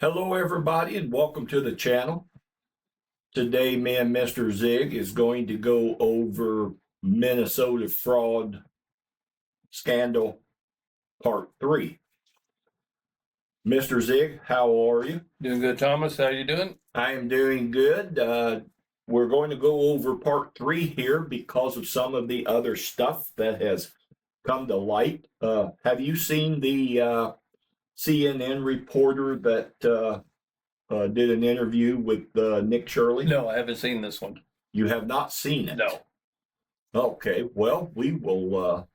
Hello everybody and welcome to the channel. Today me and Mr. Zig is going to go over Minnesota fraud scandal part 3. Mr. Zig, how are you? Doing good, Thomas. How you doing? I am doing good. We're going to go over part 3 here because of some of the other stuff that has come to light. Have you seen the CNN reporter that did an interview with Nick Shirley? No, I haven't seen this one. You have not seen it? No. Okay, well, we will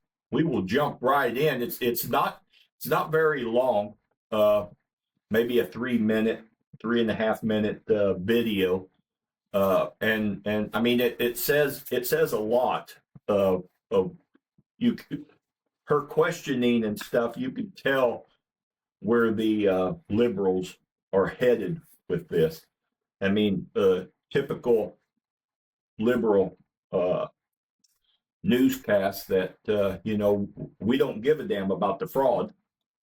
jump right in. It's not very long. Maybe a 3.5 minute video. And I mean it says a lot of her questioning and stuff. You can tell where the liberals are headed with this. I mean, typical liberal newscast that, we don't give a damn about the fraud.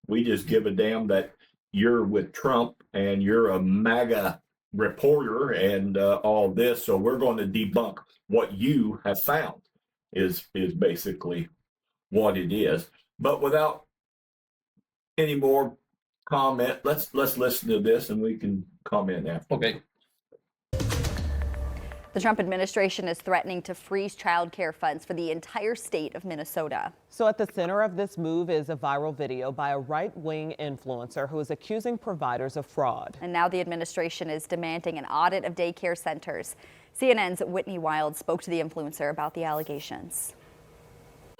We just give a damn that you're with Trump and you're a MAGA reporter and all this. So we're going to debunk what you have found is basically what it is. But without any more comment, let's listen to this and we can comment after. Okay. The Trump administration is threatening to freeze child care funds for the entire state of Minnesota. So at the center of this move is a viral video by a right-wing influencer who is accusing providers of fraud. And now the administration is demanding an audit of daycare centers. CNN's Whitney Wild spoke to the influencer about the allegations.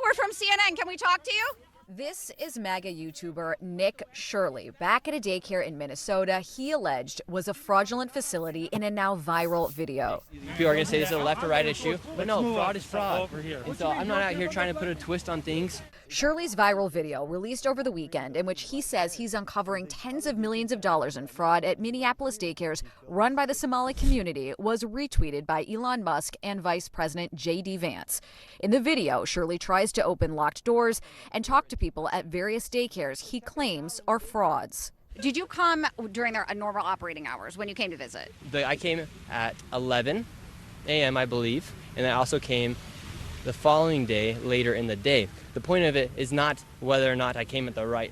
We're from CNN. Can we talk to you? This is MAGA YouTuber Nick Shirley. Back at a daycare in Minnesota, he alleged was a fraudulent facility in a now viral video. People are going to say this is a left or right issue, but no, fraud is fraud. And so I'm not out here trying to put a twist on things. Shirley's viral video, released over the weekend, in which he says he's uncovering tens of millions of dollars in fraud at Minneapolis daycares run by the Somali community, was retweeted by Elon Musk and Vice President J.D. Vance. In the video, Shirley tries to open locked doors and talk to people at various daycares he claims are frauds. Did you come during their normal operating hours when you came to visit? I came at 11 a.m., I believe, and I also came the following day later in the day. The point of it is not whether or not I came at the right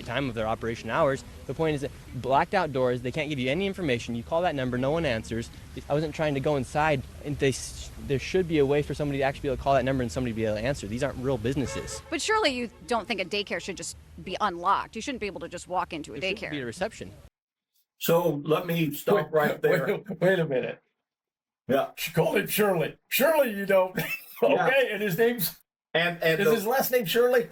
time of their operation hours. The point is that blacked out doors, they can't give you any information. You call that number, no one answers. I wasn't trying to go inside, and there should be a way for somebody to actually be able to call that number and somebody be able to answer. These aren't real businesses. But surely you don't think a daycare should just be unlocked. You shouldn't be able to just walk into a There daycare. should be a reception. So let me stop right there. Wait a minute. Yeah. She called him Shirley. Shirley, you don't. Okay, Yeah. and his name's And is his last name Shirley?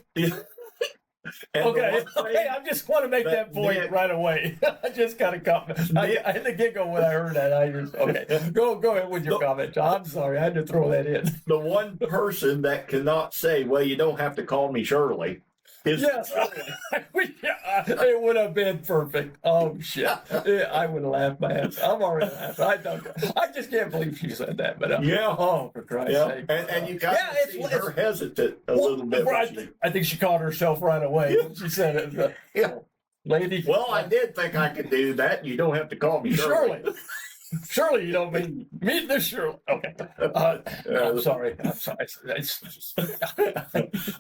Okay, I just want to make that point Nick, right away. I just got a comment. I had to giggle when I heard that. Okay, go ahead with your comment, John. I'm sorry, I had to throw that in. the one person that cannot say, well, you don't have to call me Shirley, is Yes, it would have been perfect. Oh shit, yeah, I would have laughed my ass. I'm already laughing. I just can't believe she said that. But yeah. oh, for Christ's Yeah, sake. and you kind of see her hesitant a little bit. I think she caught herself right away when she said it. Yeah. Lady. Well, I did think I could do that. You don't have to call me Shirley. Surely. Surely you don't mean this Shirley. Okay. I'm sorry.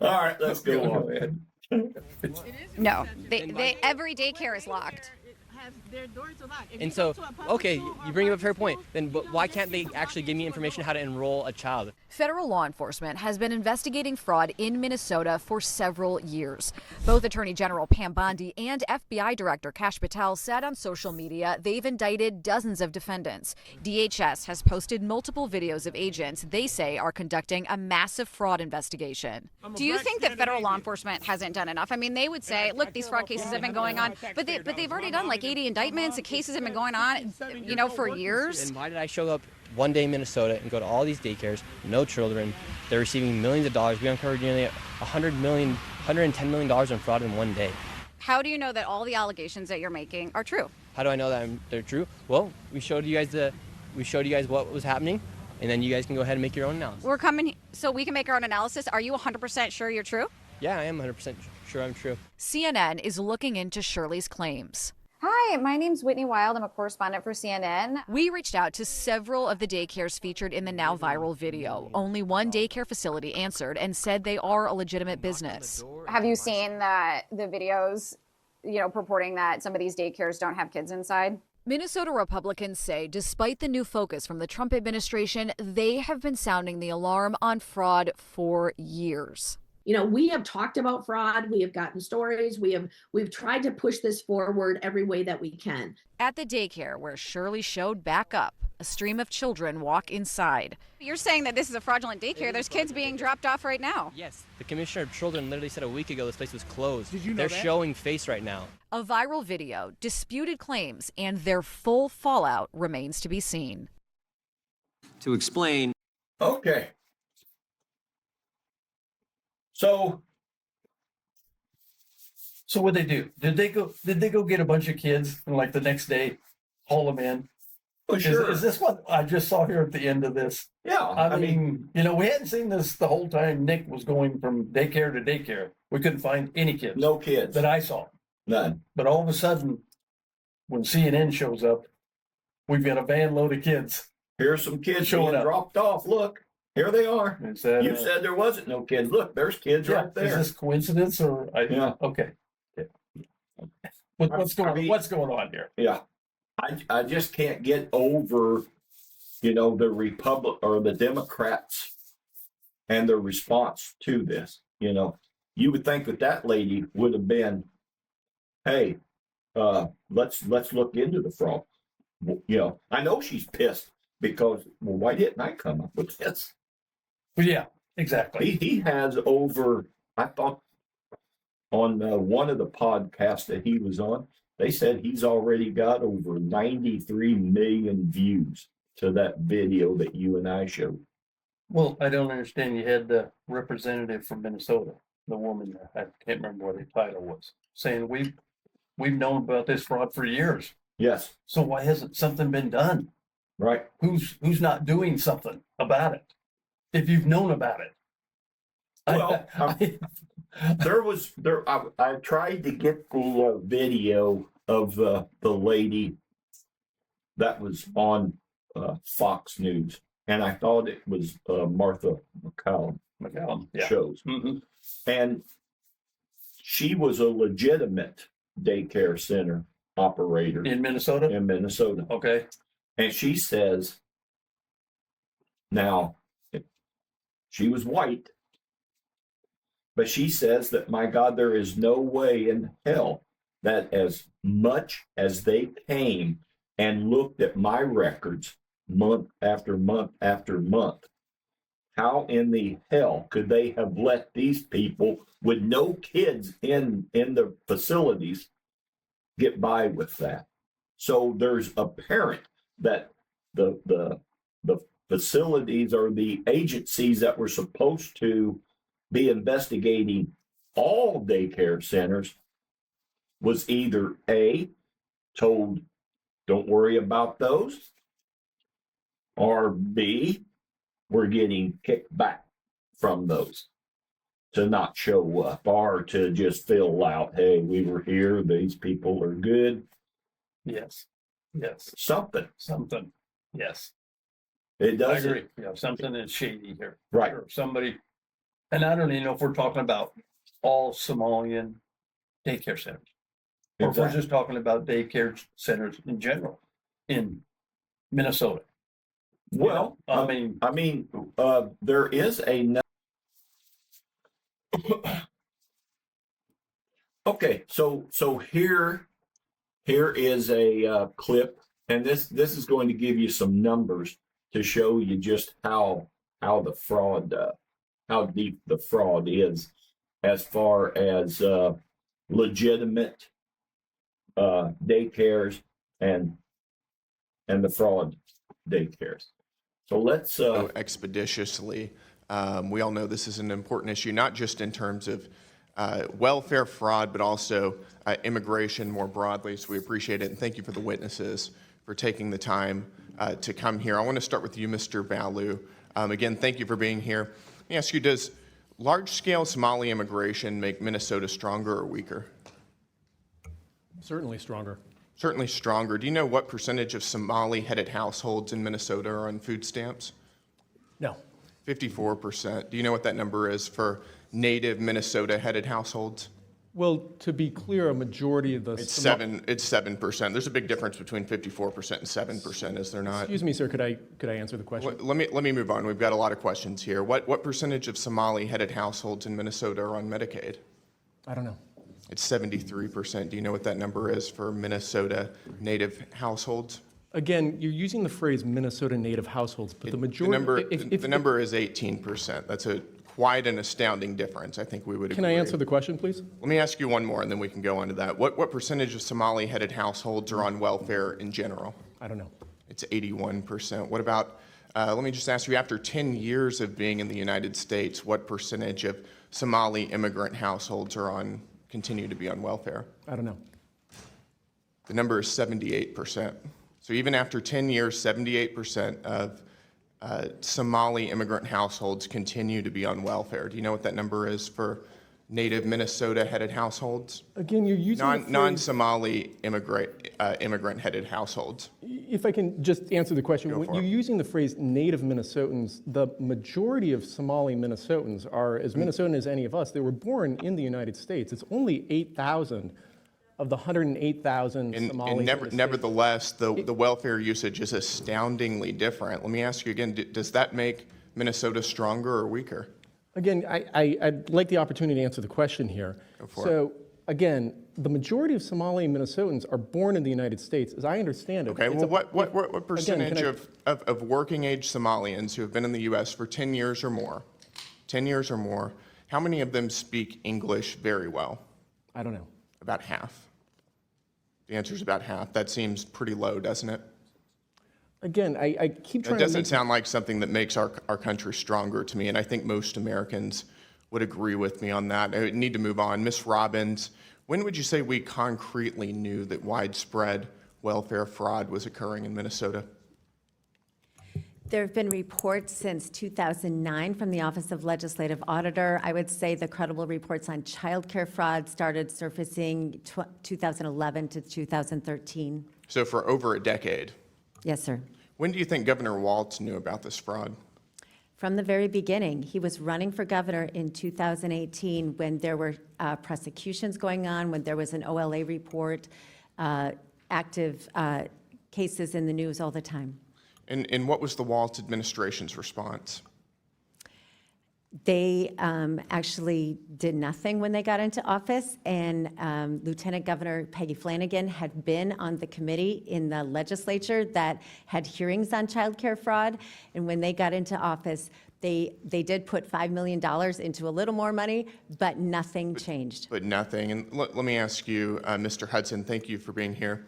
All right, let's go on. No, every daycare is locked. And so, okay, you bring up a fair point. Then why can't they actually give me information how to enroll a child? Federal law enforcement has been investigating fraud in Minnesota for several years. Both Attorney General Pam Bondi and FBI Director Kash Patel said on social media they've indicted dozens of defendants. DHS has posted multiple videos of agents they say are conducting a massive fraud investigation. Do you think that federal law enforcement hasn't done enough? I mean, they would say, look, these fraud cases have been going on, but they've already done like 80 indictments. The cases have been going on, for years. And why did I show up one day in Minnesota and go to all these daycares, no children, they're receiving millions of dollars. We uncovered nearly $110 million in fraud in one day. How do you know that all the allegations that you're making are true? How do I know that they're true? Well, we showed you guys what was happening, and then you guys can go ahead and make your own analysis. We're coming so we can make our own analysis. Are you 100% sure you're true? Yeah, I am 100% sure I'm true. CNN is looking into Shirley's claims. Hi, my name's Whitney Wild. I'm a correspondent for CNN. We reached out to several of the daycares featured in the now viral video. Only one daycare facility answered and said they are a legitimate business. Have you seen the videos, purporting that some of these daycares don't have kids inside? Minnesota Republicans say despite the new focus from the Trump administration, they have been sounding the alarm on fraud for years. We have talked about fraud. We have gotten stories. We've tried to push this forward every way that we can. At the daycare where Shirley showed back up, a stream of children walk inside. You're saying that this is a fraudulent daycare. There's kids being dropped off right now. Yes. The Commissioner of Children literally said a week ago this place was closed. Did you know They're that? showing face right now. A viral video, disputed claims, and their full fallout remains to be seen. To explain. Okay. So what'd they do? Did they go get a bunch of kids and like the next day haul them in? well, sure. Is this what I just saw here at the end of this? Yeah. I mean, we hadn't seen this the whole time Nick was going from daycare to daycare. We couldn't find any kids no kids. that I saw. None. But all of a sudden, when CNN shows up, we've got a van load of kids. Here's some kids Showing being up. dropped off. Look, here they are. Is that, You said there wasn't no kids. Look, there's kids yeah, right there. Is this coincidence or? Yeah. Okay. Yeah. What's going on here? Yeah. I just can't get over, the Republic or the Democrats and their response to this. You would think that lady would have been, hey, let's look into the fraud. I know she's pissed because, why didn't I come up with this? But yeah, exactly. He has over, I thought on one of the podcasts that he was on, they said he's already got over 93 million views to that video that you and I showed. Well, I don't understand. You had the representative from Minnesota, the woman, I can't remember what her title was, saying we've known about this fraud for years. Yes. So why hasn't something been done? Right. Who's not doing something about it? If you've known about it. Well, I tried to get the video of the lady that was on Fox News, and I thought it was Martha McCallum yeah. shows. Mm-hmm. And she was a legitimate daycare center operator In Minnesota? in Minnesota. Okay. And she says, now, she was white, but she says that, my God, there is no way in hell that as much as they came and looked at my records month after month after month, how in the hell could they have let these people with no kids in the facilities get by with that? So there's apparent that the facilities or the agencies that were supposed to be investigating all daycare centers was either A, told, don't worry about those, or B, we're getting kicked back from those to not show up or to just fill out, hey, we were here, these people are good. Yes. Yes. Something. Yes. It I doesn't. agree. Yeah, something is shady here. Right. Sure. Somebody, and I don't even know if we're talking about all Somalian daycare centers. Or if we're Exactly. just talking about daycare centers in general in Minnesota. Well, I mean, there is a. Okay, so here is a clip, and this is going to give you some numbers to show you just how the fraud, how deep the fraud is, as far as legitimate daycares and the fraud daycares. So let's expeditiously. We all know this is an important issue, not just in terms of welfare fraud, but also immigration more broadly. So we appreciate it, and thank you for the witnesses for taking the time to come here. I want to start with you, Mr. Balu. Again, thank you for being here. Let me ask you, does large-scale Somali immigration make Minnesota stronger or weaker? Certainly stronger. Certainly stronger. Do you know what percentage of Somali-headed households in Minnesota are on food stamps? No. 54%. Do you know what that number is for native Minnesota-headed households? Well, to be clear, a majority of the It's 7%. There's a big difference between 54% and 7%, is there not? Excuse me, sir. Could I answer the question? Let me move on. We've got a lot of questions here. What percentage of Somali-headed households in Minnesota are on Medicaid? I don't know. It's 73%. Do you know what that number is for Minnesota native households? Again, you're using the phrase Minnesota native households, but the majority. The number is 18%. That's quite an astounding difference. I think we would agree. Can I answer the question, please? Let me ask you one more, and then we can go on to that. What percentage of Somali-headed households are on welfare in general? I don't know. It's 81%. What about, let me just ask you, after 10 years of being in the United States, what percentage of Somali immigrant households continue to be on welfare? I don't know. The number is 78%. So even after 10 years, 78% of Somali immigrant households continue to be on welfare. Do you know what that number is for native Minnesota-headed households? Again, you're using the phrase, non-Somali immigrant-headed households. if I can just answer the question, when you're using the phrase native Minnesotans, the majority of Somali Minnesotans are as Minnesotan as any of us. They were born in the United States. It's only 8,000 of the 108,000 Somalis. And nevertheless, the welfare usage is astoundingly different. Let me ask you again, does that make Minnesota stronger or weaker? Again, I'd like the opportunity to answer the question here. Go for so, again, the majority of Somali Minnesotans are born in the United States, as I understand it. Okay, well, what percentage of working age Somalians who have been in the U.S. for 10 years or more, how many of them speak English very well? I don't know. About half. The answer is about half. That seems pretty low, doesn't it? Again, I keep trying to. It doesn't sound like something that makes our country stronger to me, and I think most Americans would agree with me on that. I need to move on. Ms. Robbins, when would you say we concretely knew that widespread welfare fraud was occurring in Minnesota? There have been reports since 2009 from the Office of Legislative Auditor. I would say the credible reports on childcare fraud started surfacing 2011 to 2013. So for over a decade? Yes, sir. When do you think Governor Walz knew about this fraud? From the very beginning. He was running for governor in 2018 when there were prosecutions going on, when there was an OLA report, active cases in the news all the time. And what was the Walz administration's response? They actually did nothing when they got into office, and Lieutenant Governor Peggy Flanagan had been on the committee in the legislature that had hearings on childcare fraud, and when they got into office, they did put $5 million into a little more money, but nothing changed. But nothing. And let me ask you, Mr. Hudson, thank you for being here.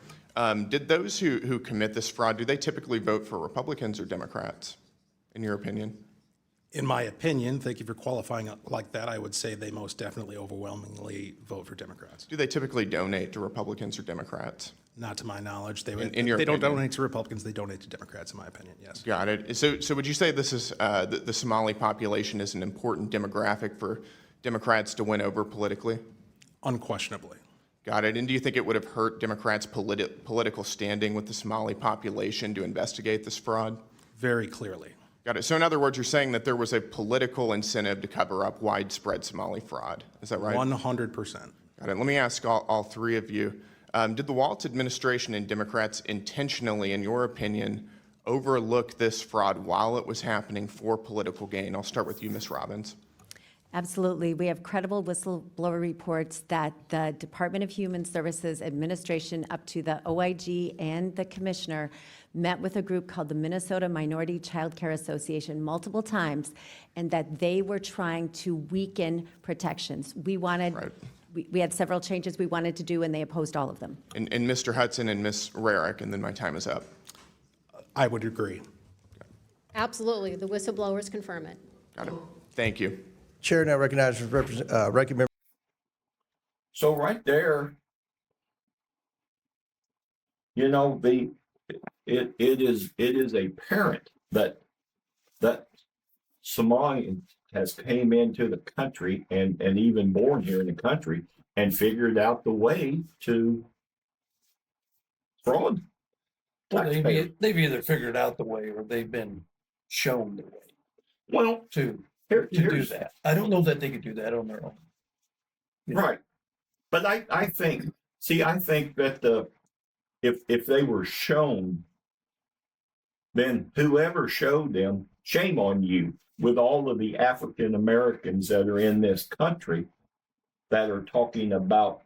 Did those who commit this fraud, do they typically vote for Republicans or Democrats, in your opinion? In my opinion, thank you for qualifying it like that, I would say they most definitely overwhelmingly vote for Democrats. Do they typically donate to Republicans or Democrats? Not to my knowledge. They don't donate to Republicans, they donate to Democrats, in my opinion, yes. Got it. So would you say this is the Somali population is an important demographic for Democrats to win over politically? Unquestionably. Got it. And do you think it would have hurt Democrats' political standing with the Somali population to investigate this fraud? Very clearly. Got it. So in other words, you're saying that there was a political incentive to cover up widespread Somali fraud. Is that right? 100%. Got it. Let me ask all three of you. Did the Walz administration and Democrats intentionally, in your opinion, overlook this fraud while it was happening for political gain? I'll start with you, Ms. Robbins. Absolutely. We have credible whistleblower reports that the Department of Human Services administration up to the OIG and the commissioner met with a group called the Minnesota Minority Child Care Association multiple times, and that they were trying to weaken protections. We wanted, we had several changes we wanted to do, and they opposed all of them. And Mr. Hudson and Ms. Rarick, and then my time is up. I would agree. Absolutely. The whistleblowers confirm it. Got it. Thank you. Chair now recognizes Ranking Member. So right there, you know, it is apparent that Somali has came into the country and even born here in the country and figured out the way to fraud. Well, Taxpayer. they've either figured out the way or they've been shown the way Well, to do here's that. I don't know that they could do that on their own. Yeah. right. But I think that if they were shown, then whoever showed them, shame on you, with all of the African Americans that are in this country that are talking about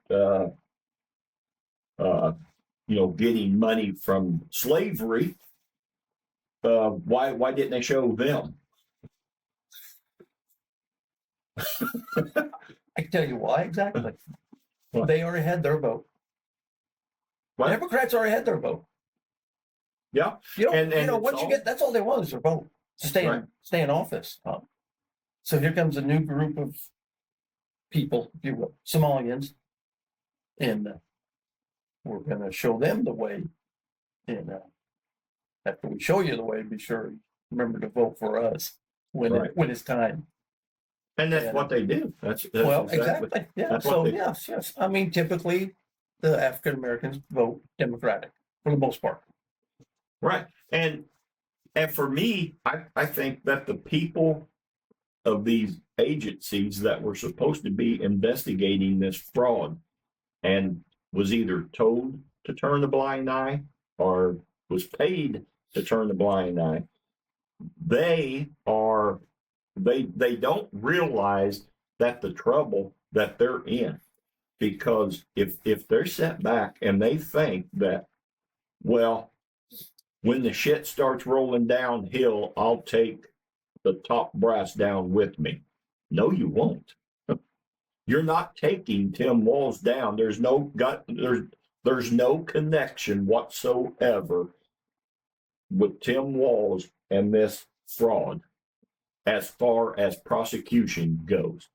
getting money from slavery. Why didn't they show them? I can tell you why exactly. What? They already had their vote. What? Democrats already had their vote. Yeah. Once you get, that's all they want is their vote to stay in office. So here comes a new group of people, if you will, Somalians, and we're going to show them the way. And after we show you the way, be sure you remember to vote for us when it's time. And that's what they do. That's exactly. Yeah. That's So yes. I mean, typically the African Americans vote Democratic for the most part. Right. And for me, I think that the people of these agencies that were supposed to be investigating this fraud and was either told to turn the blind eye or was paid to turn the blind eye, they don't realize that the trouble that they're in. Because if they're set back and they think that, well, when the shit starts rolling downhill, I'll take the top brass down with me. No, you won't. You're not taking Tim Walz down. There's no connection whatsoever with Tim Walz and this fraud as far as prosecution goes.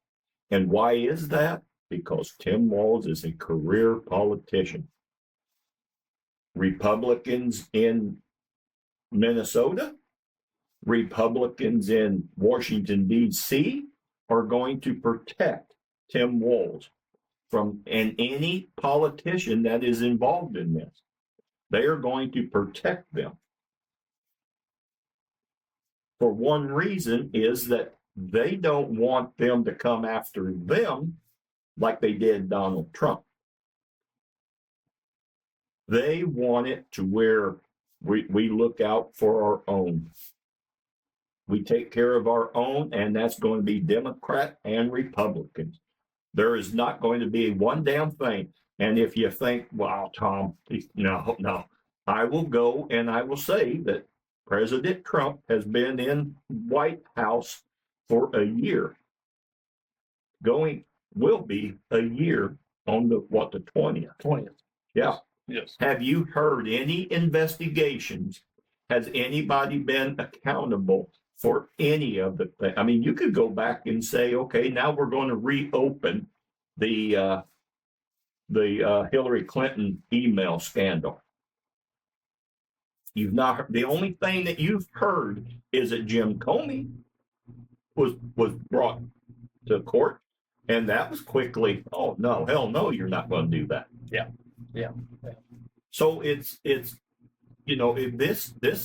And why is that? Because Tim Walz is a career politician. Republicans in Minnesota, Republicans in Washington, D.C. are going to protect Tim Walz from any politician that is involved in this. They are going to protect them. For one reason is that they don't want them to come after them like they did Donald Trump. They want it to where we look out for our own. We take care of our own, and that's going to be Democrat and Republicans. There is not going to be one damn thing. And if you think, wow, Tom, no, I will go and I will say that President Trump has been in White House for a year. Will be a year on the 20th. 20th. Yeah. Yes. Have you heard any investigations? Has anybody been accountable for any of the things? I mean, you could go back and say, okay, now we're going to reopen the Hillary Clinton email scandal. You've not heard, the only thing that you've heard is that Jim Comey was brought to court, and that was quickly, oh no, hell no, you're not going to do that. Yeah. So it's this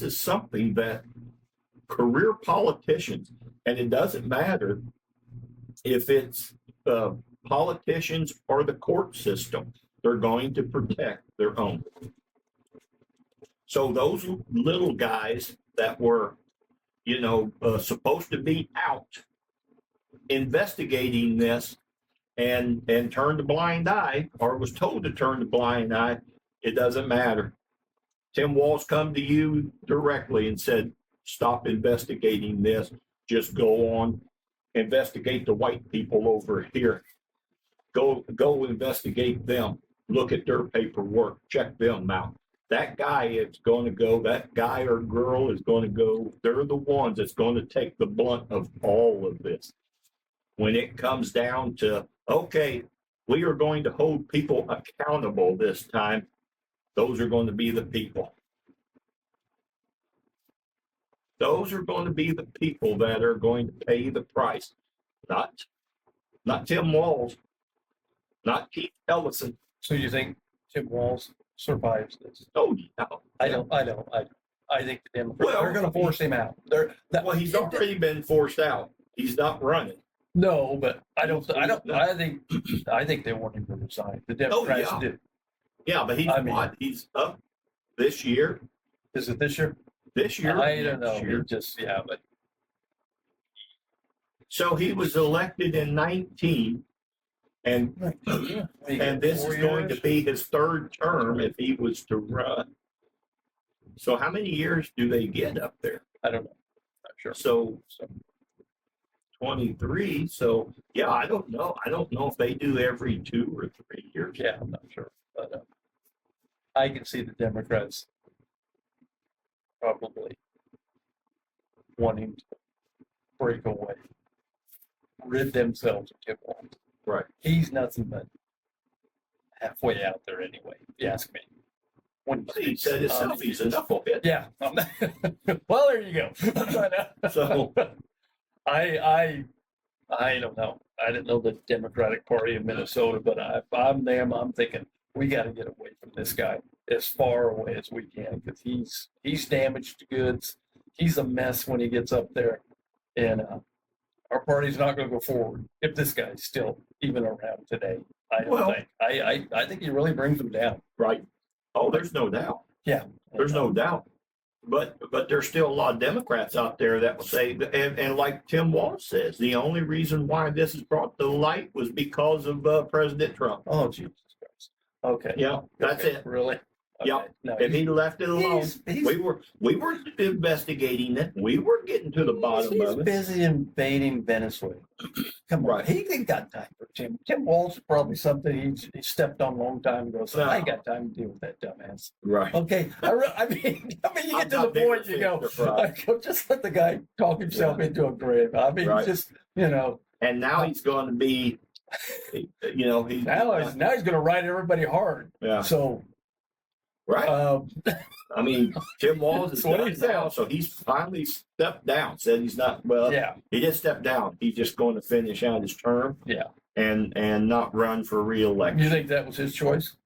is something that career politicians, and it doesn't matter if it's politicians or the court system, they're going to protect their own. So those little guys that were, supposed to be out investigating this and turned a blind eye, or was told to turn the blind eye, it doesn't matter. Tim Walz come to you directly and said, stop investigating this. Just go on, investigate the white people over here. Go investigate them. Look at their paperwork. Check them out. That guy that guy or girl is going to go. They're the ones that's going to take the blunt of all of this. When it comes down to, okay, we are going to hold people accountable this time, those are going to be the people. Those are going to be the people that are going to pay the price. Not Tim Walz, not Keith Ellison. So you think Tim Walz survives this. Oh, yeah. I think the Democrats Well, are going to force him out. Well, he's already been forced out. He's not running. No, but I think they want him to resign. The Democrats yeah. do. Yeah, but he's up this year. Is it this year? This year. I don't know. Next year. But so he was elected in 19, and this is going to be his third term if he was to run. So how many years do they get up there? I don't know. Not sure. So 23. So yeah, I don't know. I don't know if they do every 2 or 3 years. Yeah, I'm not sure. But I can see the Democrats probably wanting to break away, rid themselves of Tim Walz. Right. He's nothing but halfway out there anyway, if you ask me. When He said himself he's a knucklehead. yeah. Well, there you go. So I don't know. I didn't know the Democratic Party in Minnesota, but if I'm them, I'm thinking we got to get away from this guy as far away as we can because he's damaged goods. He's a mess when he gets up there, and our party's not going to go forward if this guy's still even around today. I don't think. I think he really brings them down. right. Oh, there's no doubt. Yeah, There's no doubt. But there's still a lot of Democrats out there that will say, and like Tim Walz says, the only reason why this is brought to light was because of President Trump. Oh, Jesus Christ. Okay. Yeah, that's Okay, it. Really? Yeah. Okay. No, If he left it alone, he's- we were investigating it. We were getting to the bottom he's of it. busy invading Venezuela. Come on, Right. he ain't got time for Tim. Tim Walz is probably something he stepped on a long time ago. So I ain't got time to deal with that dumbass. Right. Okay, I mean, you I'm get to the not big point, for you go, fish to fry. just let the guy talk himself into a grave. I mean, Right. just you know, And now he's going to be, he's now he's going to ride everybody hard. yeah. So, Right. I mean, Tim Walz is That's what he done now, said. so he's finally stepped down. Said he's not. Well, yeah, he did step down. He's just going to finish out his term yeah. and not run for reelection. You think that was his choice?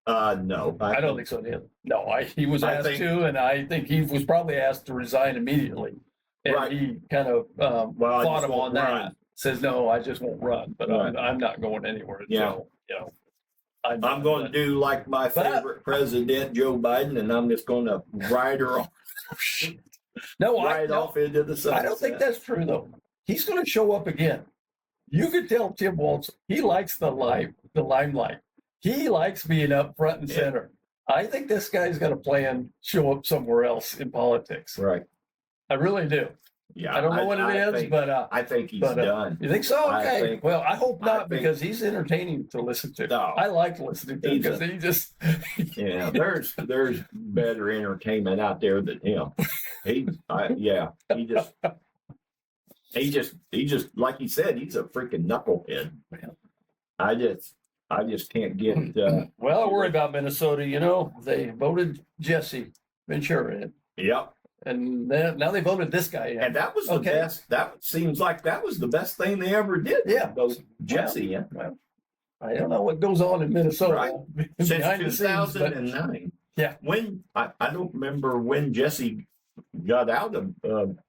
No, I don't think so either. No, he was I asked think- to, and I think he was probably asked to resign immediately. And Right. he kind of Well, I fought just him on won't that. run. Says, no, I just won't run, but Right. I'm not going anywhere until, Yeah. you know. I'm going to do like my But I- favorite president, Joe Biden, and I'm just going to ride her off, No, ride off into the sunset. I don't think that's true though. He's going to show up again. You could tell Tim Walz, he likes the limelight. He likes being up front and Yeah. center. I think this guy's got a plan, show up somewhere else in politics. Right. I really do. Yeah. I don't know what it is, think, but I think he's but, done. you think so? I Okay. think- Well, I hope I not think- because he's entertaining to listen to. No. I like listening to him He's because he just. Yeah, there's better entertainment out there than him. He just like he said, he's a freaking knucklehead. I just can't get. Well, I worry about Minnesota. You know, they voted Jesse Ventura in, Yep. and then now they voted this guy in. And that was the Okay. best. That seems like that was the best thing they ever did. Yeah. Those Jesse. Yeah. Well, I don't know what goes on in Minnesota Right. Since behind the scenes, but 2009. Yeah. When I don't remember when Jesse got out of I don't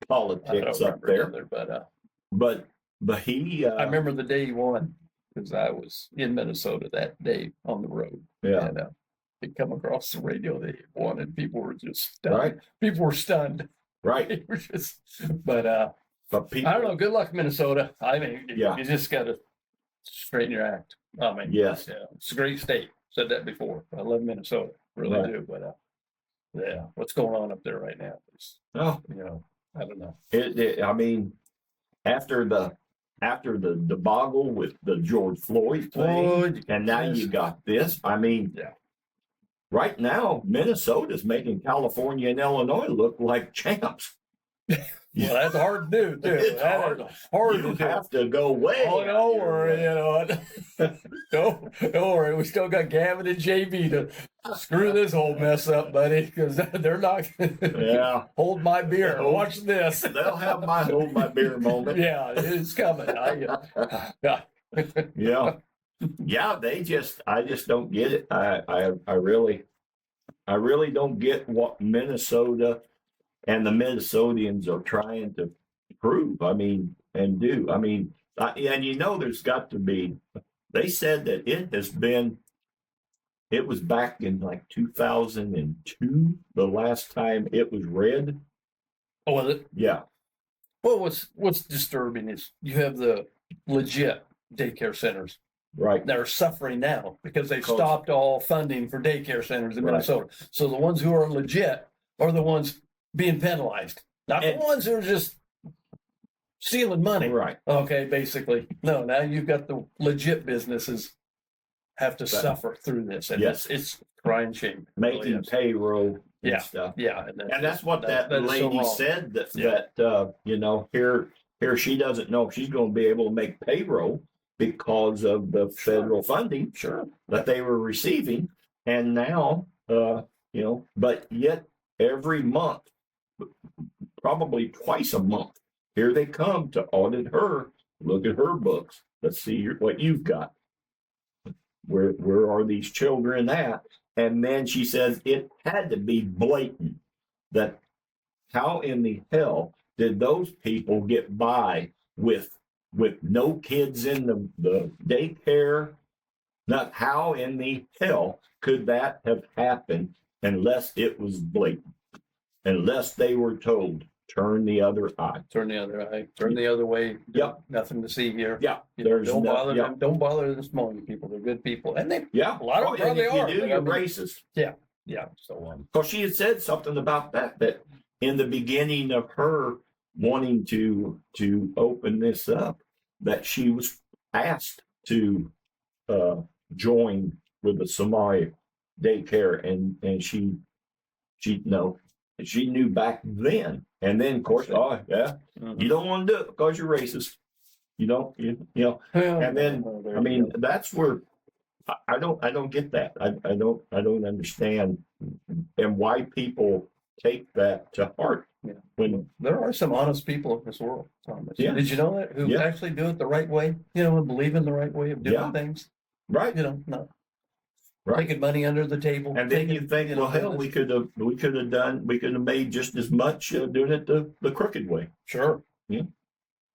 politics up remember there, either, but he. I remember the day he won because I was in Minnesota that day on the road. Yeah. And it come across the radio that he won, and people were just stunned. Right. People were stunned. Right. They were just, but people. I don't know. Good luck, Minnesota. I mean, Yeah. you just got to straighten your act. I mean, Yes. yeah, it's a great state. Said that before. I love Minnesota, really Right. do. But yeah, what's going on up there right now? Is, Oh, I don't know. I mean, after the debacle with the George Floyd thing, and now you got this. I mean, Yeah. right now Minnesota's making California and Illinois look like champs. Well, that's hard to do too. It's That hard. is hard You to do. have to go way. Oh, out don't your worry, way. don't worry. We still got Gavin and JB to screw this whole mess up, buddy, because they're not Yeah, hold my beer. Watch this. they'll have my hold my beer moment. Yeah, it's coming. Yeah, Yeah, I just don't get it. I really don't get what Minnesota and the Minnesotans are trying to prove. I mean, and do. I mean, and there's got to be. They said that it was back in like 2002, the last time it was read. Oh, was it? Yeah. Well, what's disturbing is you have the legit daycare centers Right. that are suffering now because they've stopped all funding for daycare centers in Right. Minnesota. So the ones who are legit are the ones being penalized, not the ones who are just stealing money. Right. Okay, basically. No, now you've got the legit businesses have to suffer through this. And Yes. it's crying shame. It really Making is. payroll and Yeah. stuff. Yeah. And that's what that is so lady wrong. said that, Yeah. here she doesn't know if she's going to be able to make payroll because of the federal funding Sure. that they were receiving. And now, but yet every month, probably twice a month, here they come to audit her, look at her books. Let's see what you've got. Where are these children at? And then she says it had to be blatant that how in the hell did those people get by with no kids in the daycare? Not how in the hell could that have happened unless it was blatant, unless they were told, turn the other eye. Turn the other eye. Turn the other way. Yep. Nothing to see here. Yeah. Don't bother yeah. them. Don't bother the small people. They're good people, and they Yeah. a lot of them and probably if are. you do, but I you're mean, racist. Yeah. So Because she had said something about that in the beginning of her wanting to open this up, that she was asked to join with the Somali daycare, and she knew back then. And then, of course, you don't want to do it because you're racist. You don't, and then, I mean, that's where I don't get that. I don't understand and why people take that to heart. Yeah. When there are some honest people in this world, Thomas. Yeah. Did you know that? Who actually do it the right way, and believe in the right way of doing things. Right. Not right. taking money under the table. And then you think, well, hell, we could have made just as much doing it the crooked way. Sure. Yeah.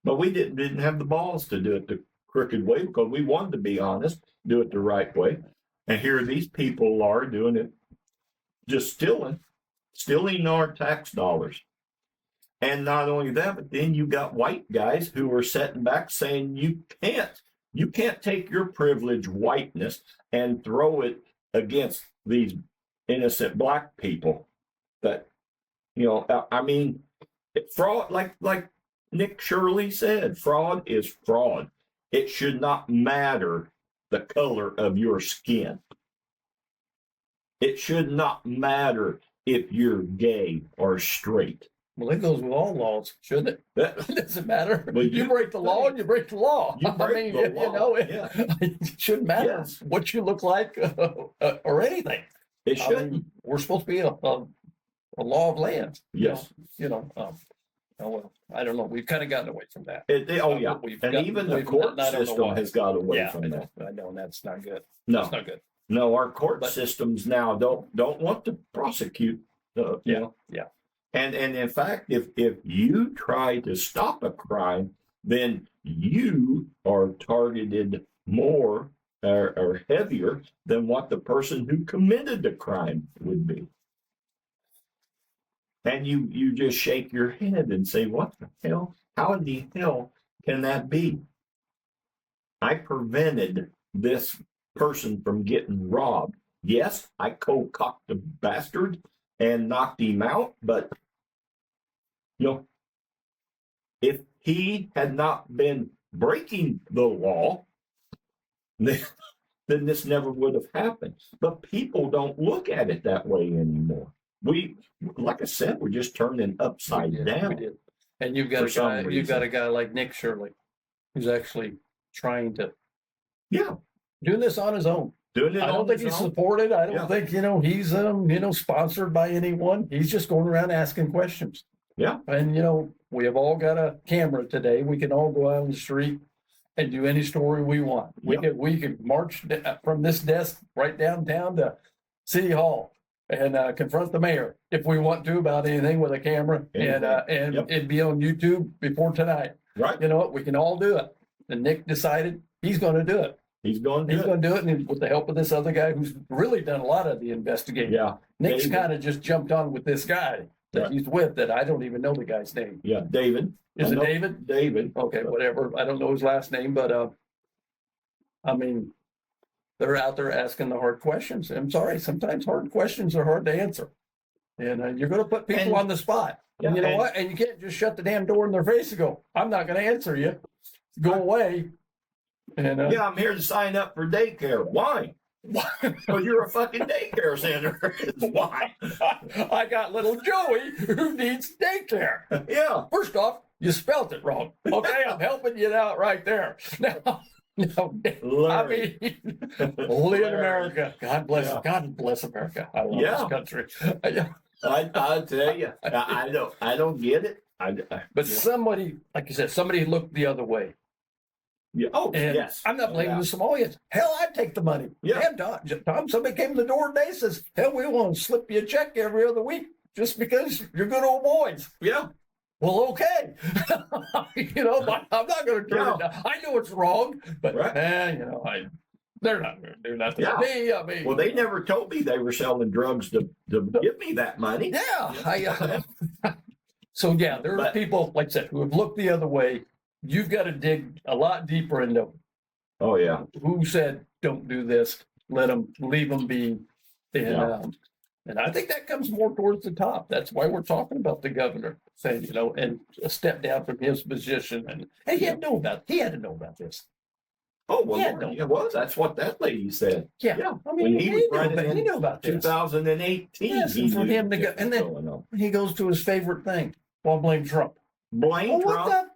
But we didn't have the balls to do it the crooked way because we wanted to be honest, do it the right way. And here these people are doing it, just stealing our tax dollars. And not only that, but then you got white guys who are sitting back saying you can't take your privileged whiteness and throw it against these innocent black people. But I mean, fraud, like Nick Shirley said, fraud is fraud. It should not matter the color of your skin. It should not matter if you're gay or straight. Well, it goes with all laws, shouldn't it? It doesn't matter. Well, you break the law, you break the law. You break the law. It shouldn't matter what you look like or anything. It shouldn't. We're supposed to be a law of land. Yes. Well, I don't know. We've kind of gotten away from that. Even the court system has got away from that. I know, and that's not good. No, that's not good. No, our court systems now don't want to prosecute. Yeah. And in fact, if you try to stop a crime, then you are targeted more or heavier than what the person who committed the crime would be. And you just shake your head and say, what the hell? How in the hell can that be? I prevented this person from getting robbed. Yes, I cold-cocked the bastard and knocked him out, but if he had not been breaking the law, then this never would have happened. But people don't look at it that way anymore. Like I said, we're just turning upside down. We did. And you've got a guy like Nick Shirley, who's actually trying to doing this on his own. I don't think he's supported. I don't think he's sponsored by anyone. He's just going around asking questions. Yeah. And we have all got a camera today. We can all go out on the street and do any story we want. We could march from this desk right downtown to City Hall and confront the mayor if we want to about anything with a camera, and it'd be on YouTube before tonight. Right. You know what? We can all do it. And Nick decided he's going to do it. He's going to do it, and with the help of this other guy who's really done a lot of the investigating. Yeah. Nick's David. kind of just jumped on with this guy that he's with that I don't even know the guy's name. Yeah, David. Is it David? David. Okay, whatever. I don't know his last name, but I mean, they're out there asking the hard questions. I'm sorry, sometimes hard questions are hard to answer. And you're going to put people on the spot. And you know what? And you can't just shut the damn door in their face and go, I'm not going to answer you. Go away. And yeah, I'm here to sign up for daycare. Why? Because you're a fucking daycare center. Why? I got little Joey who needs daycare. Yeah. First off, you spelt it wrong. Okay, I'm helping you out right there. Now, I mean, live in America. God bless. God bless America. I love this country. I tell you, I don't get it. But somebody, like you said, somebody looked the other way. Yeah. Oh, and yes. I'm not blaming the Somalians. Hell, I'd take the money. Yeah. Damn, Tom, somebody came to the door today and says, hell, we want to slip you a check every other week just because you're good old boys. Yeah. Well, okay. You know, I'm not going to turn it down. I know it's wrong, but they're not going to do nothing to me. I mean, well, they never told me they were selling drugs to give me that money. Yeah. So yeah, there are people, like I said, who have looked the other way. You've got to dig a lot deeper into. Oh yeah. Who said don't do this? Leave them be. And I think that comes more towards the top. That's why we're talking about the governor saying, you know, and a step down from his position. And he had to know about this. Oh well, that's what that lady said. Yeah. I mean, when he was running he knew about this. 2018. Yes, and for him to go, and then he goes to his favorite thing. Well, blame Trump. Blame Trump.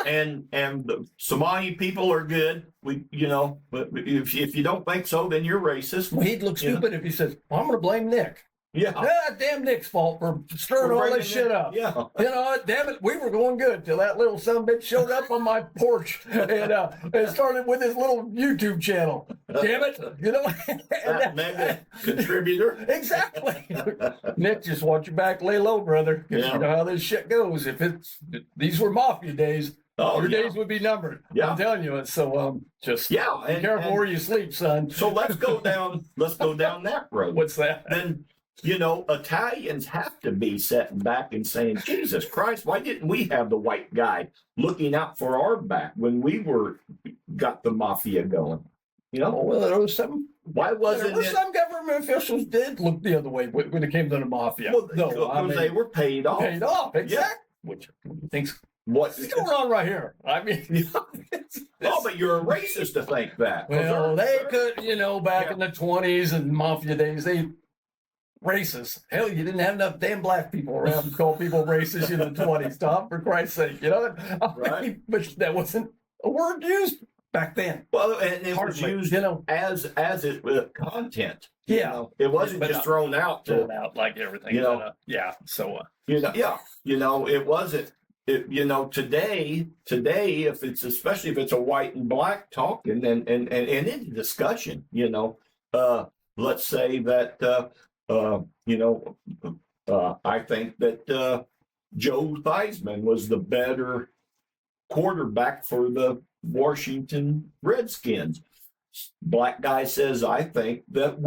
And the Somali people are good. But if you don't think so, then you're racist. Well, he'd look stupid if he says, well, I'm going to blame Nick. Yeah. Damn Nick's fault for stirring all this shit up. Yeah. You know what? Damn it. We were going good till that little sumbitch showed up on my porch and started with his little YouTube channel. Damn it. You know? That mega contributor. Exactly. Nick, just watch your back, lay low, brother. You know how this shit goes. These were mafia days. Your days would be numbered. Yeah. I'm telling you. So just be careful where you sleep, son. So let's go down that road. What's that? Then Italians have to be sitting back and saying, Jesus Christ, why didn't we have the white guy looking out for our back when we got the mafia going? You know? Well, there was some. Why wasn't it? Some government officials did look the other way when it came to the mafia. Well, because they were paid off. Paid off, exactly. Yeah. Which thinks what's going on right here? I mean, but you're a racist to think that. Well, they could, back in the 20s and mafia days, they racist. Hell, you didn't have enough damn black people around to call people racist in the 20s, Tom, for Christ's sake. Right. But that wasn't a word used back then. Well, and it was used as it with content. Yeah. It wasn't just thrown out like everything. So it wasn't. Today, especially if it's a white and black talking and in discussion, let's say that I think that Joe Theismann was the better quarterback for the Washington Redskins. Black guy says, I think that Doug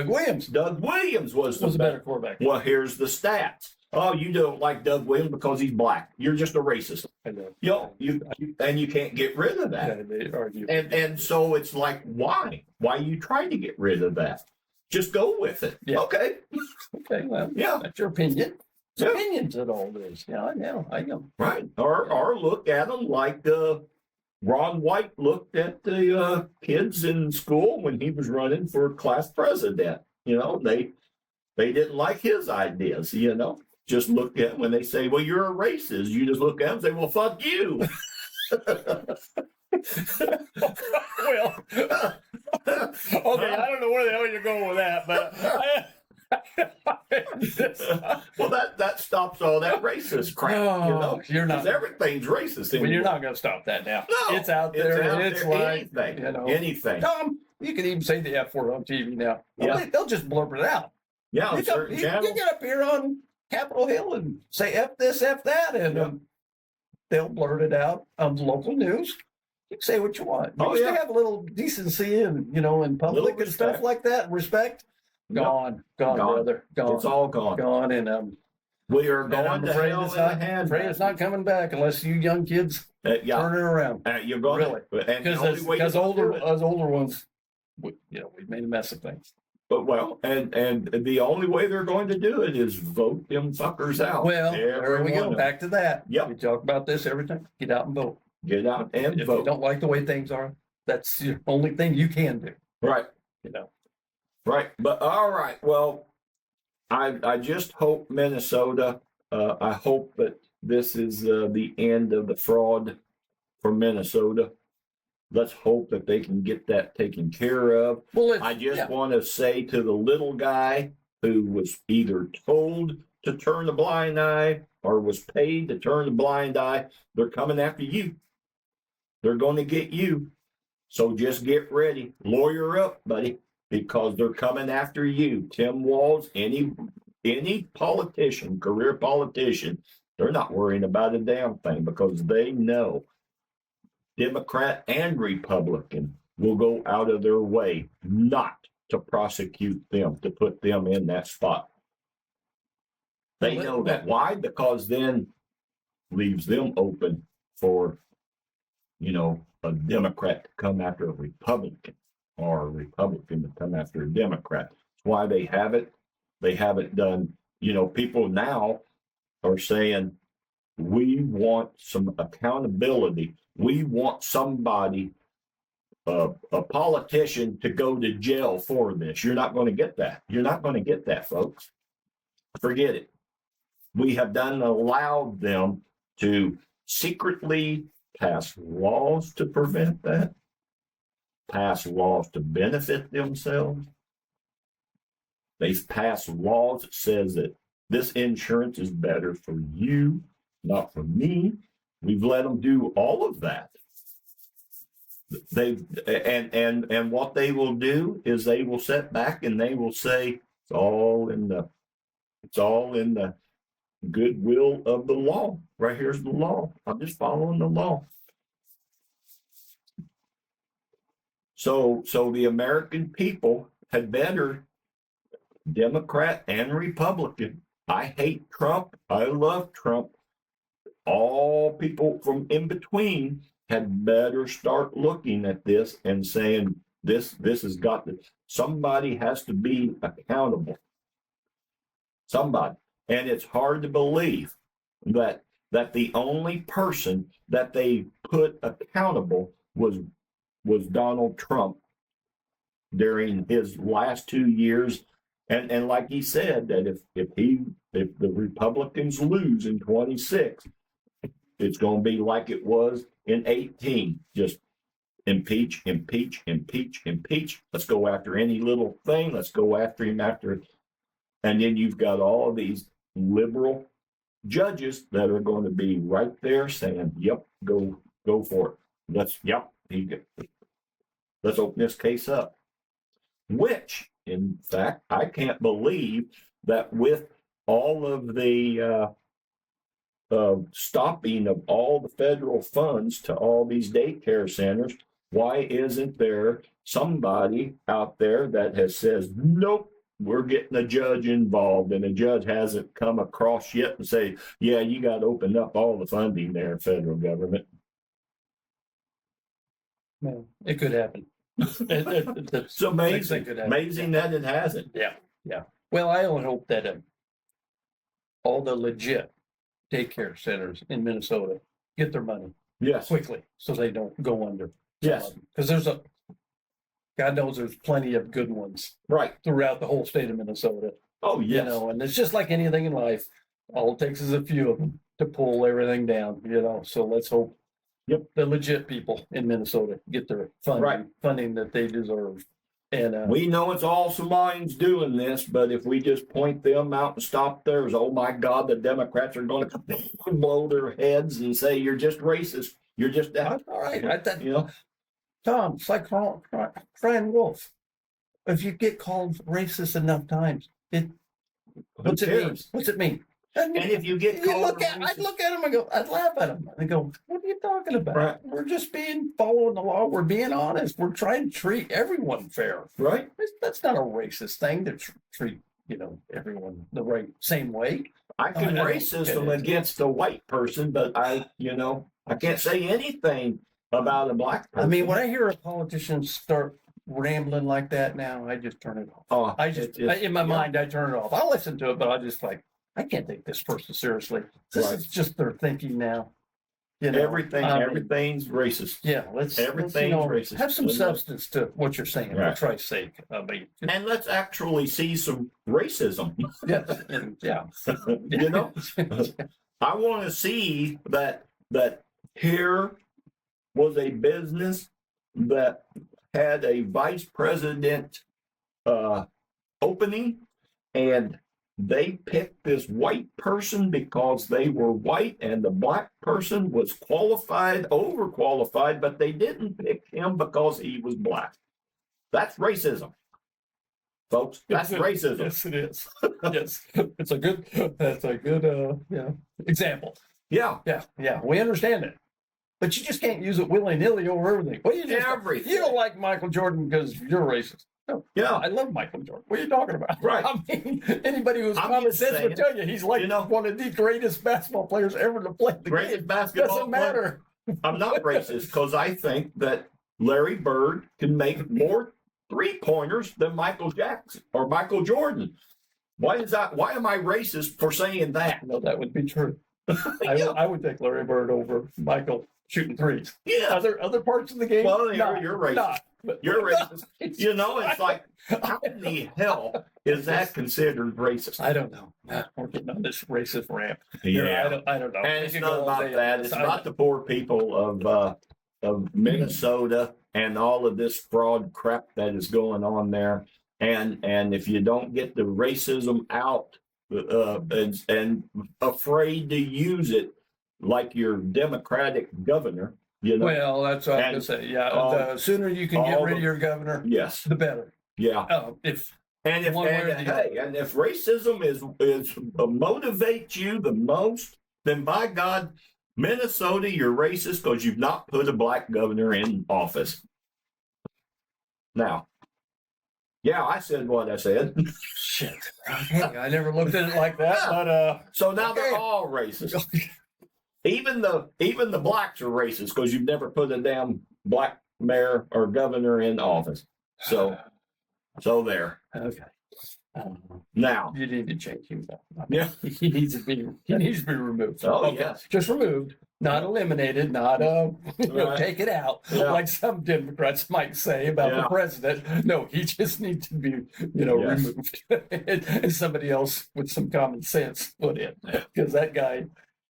Williams was the better quarterback. Well, here's the stats. Oh, you don't like Doug Williams because he's black. You're just a racist. I know. And you can't get rid of that. Yeah, they argue. And so it's like, why? Why are you trying to get rid of that? Just go with it. Yeah. Okay. Okay. Well, that's your opinion. It's opinions at all this. Yeah, I know. Right. Or look at them like Ron White looked at the kids in school when he was running for class president. They didn't like his ideas. Just look at when they say, well, you're a racist. You just look at them and say, well, fuck you. Well, okay, I don't know where the hell you're going with that, but Well, that stops all that racist crap. You know, you're not. 'Cause everything's racist. Well, you're anymore. not going to stop that now. No, It's out there. out It's there. like, anything, you know, anything. You can even say the F word on TV now. Yeah. They'll just blurb it out. Yeah, on You certain channels. get up here on Capitol Hill and say F this, F that, and they'll blurt it out on local news. You can say what you want. You used to have a little decency in, you know, in public and stuff respect. like that. Respect. Gone, brother. Gone. It's all gone. Gone, and we are and going I'm to afraid hell it's in a not, handbasket. afraid it's not coming back unless you young kids turn it around. You're going Really. and the only way Because you're gonna do it- us older ones, we've made a mess of things. But and the only way they're going to do it is vote them fuckers out. Well, Every there we one go. of them. Back to that. Yep. We talk about this every time. Get out and vote. Get out and If you vote. don't like the way things are, that's the only thing you can do. Right. You know. Right. But all right. Well, I just hope Minnesota. I hope that this is the end of the fraud for Minnesota. Let's hope that they can get that taken care of. Well, I just want to say to the little guy who was either told to turn a blind eye or was paid to turn a blind eye, they're coming after you. They're going to get you. So just get ready. Lawyer up, buddy, because they're coming after you. Tim Walz, any politician, career politician, they're not worrying about a damn thing because they know Democrat and Republican will go out of their way not to prosecute them, to put them in that spot. They know that. Why? Because then leaves them open for, a Democrat to come after a Republican or a Republican to come after a Democrat. That's why they have it. They have it done. People now are saying, we want some accountability. We want somebody, a politician, to go to jail for this. You're not going to get that. You're not going to get that, folks. Forget it. We have allowed them to secretly pass laws to prevent that, pass laws to benefit themselves. They've passed laws that says that this insurance is better for you, not for me. We've let them do all of that. And what they will do is they will sit back and they will say it's all in the goodwill of the law. Right here's the law. I'm just following the law. So the American people had better, Democrat and Republican. I hate Trump. I love Trump. All people from in between had better start looking at this and saying this has got to, somebody has to be accountable. Somebody. And it's hard to believe that the only person that they put accountable was Donald Trump during his last 2 years. And like he said, that if the Republicans lose in 26, it's going to be like it was in 18. Just impeach, impeach, impeach, impeach. Let's go after any little thing. Let's go after him after. And then you've got all of these liberal judges that are going to be right there saying, yep, go for it. Let's open this case up. Which, in fact, I can't believe that with all of the stopping of all the federal funds to all these daycare centers, why isn't there somebody out there that has says, nope, we're getting a judge involved, and a judge hasn't come across yet and say, yeah, you got to open up all the funding there, federal government. No, it could happen. It's amazing. Amazing that it hasn't. Yeah. Well, I only hope that all the legit daycare centers in Minnesota get their money quickly so they don't go under. Yes. Because God knows there's plenty of good ones throughout the whole state of Minnesota. Oh, yes. And it's just like anything in life. All it takes is a few of them to pull everything down, So let's hope the legit people in Minnesota get their funding that they deserve. And we know it's all Somalians doing this, but if we just point them out and stop theirs, oh my God, the Democrats are going to blow their heads and say you're just racist. You're just that. all right. You know, Tom, it's like crying wolf. If you get called racist enough times, what's it mean? What's it mean? And if you get called I'd look at him and go, I'd laugh at him and go, what are you talking about? Right. We're just following the law. We're being honest. We're trying to treat everyone fair. Right. That's not a racist thing to treat, everyone the same way. I can racism against a white person, but I can't say anything about a black person. I mean, when I hear a politician start rambling like that now, I just turn it off. In my mind, I turn it off. I'll listen to it, but I just I can't take this person seriously. This is just their thinking now. Everything's racist. Yeah, everything's racist. Have some substance to what you're saying, for Christ's sake. And let's actually see some racism. I want to see that here was a business that had a vice president opening, and they picked this white person because they were white, and the black person was overqualified, but they didn't pick him because he was black. That's racism, folks. That's racism. Yes, it is. Yes, that's a good example. Yeah. We understand it. But you just can't use it willy-nilly over everything. Well, everything. You don't like Michael Jordan because you're racist. No, I love Michael Jordan. What are you talking about? Right. I mean, anybody who's common sense would tell you he's like one of the greatest basketball players ever to play the greatest game. Basketball Doesn't matter. I'm not racist because I think that Larry Bird can make more 3-pointers than Michael Jackson or Michael Jordan. Why am I racist for saying that? No, that would be true. I would take Larry Bird over Michael shooting threes. Yeah. Other parts of the game. Well, you're racist. You're racist. It's like, how in the hell is that considered racist? I don't know. We're getting on this racist ramp. Yeah. I don't know. And it's not about that. It's about the poor people of Minnesota and all of this fraud crap that is going on there. And if you don't get the racism out and afraid to use it like your Democratic governor, Well, that's what I'm going to say. Yeah. The sooner you can get rid of your governor, yes, the better. Yeah. If racism is motivates you the most, then by God, Minnesota, you're racist because you've not put a black governor in office. Now, yeah, I said what I said. Shit. Okay. I never looked at it like that, but so now they're all racist. Even the blacks are racist because you've never put a damn black mayor or governor in office. So there. Okay. Now you need to change him. Yeah, he needs to be removed. Oh yes, just removed, not eliminated, not take it out like some Democrats might say about the president. No, he just needs to be removed and somebody else with some common sense put in, because that guy,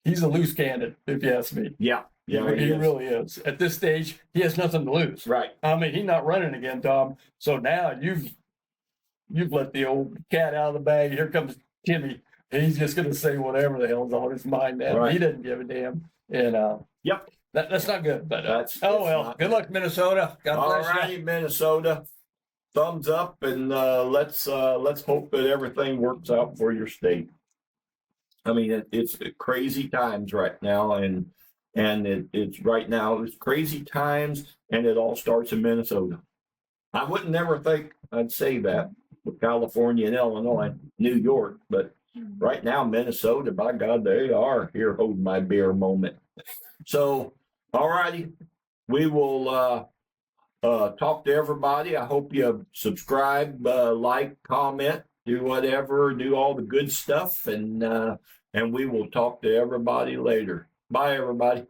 he's a loose cannon if you ask me. Yeah. Yeah, he really is. At this stage, he has nothing to lose. Right. I mean, he's not running again, Tom. So now you've let the old cat out of the bag. Here comes Timmy. He's just going to say whatever the hell's on his mind now. Right. He doesn't give a damn. And that's not good. But good luck, Minnesota. God bless you. All righty, Minnesota. Thumbs up, and let's hope that everything works out for your state. I mean, it's crazy times right now, and it's right now it's crazy times, and it all starts in Minnesota. I wouldn't never think I'd say that with California and Illinois, New York, but right now Minnesota, by God, they are here holding my beer moment. So, all righty, we will talk to everybody. I hope you subscribe, like, comment, do whatever, do all the good stuff, and we will talk to everybody later. Bye, everybody.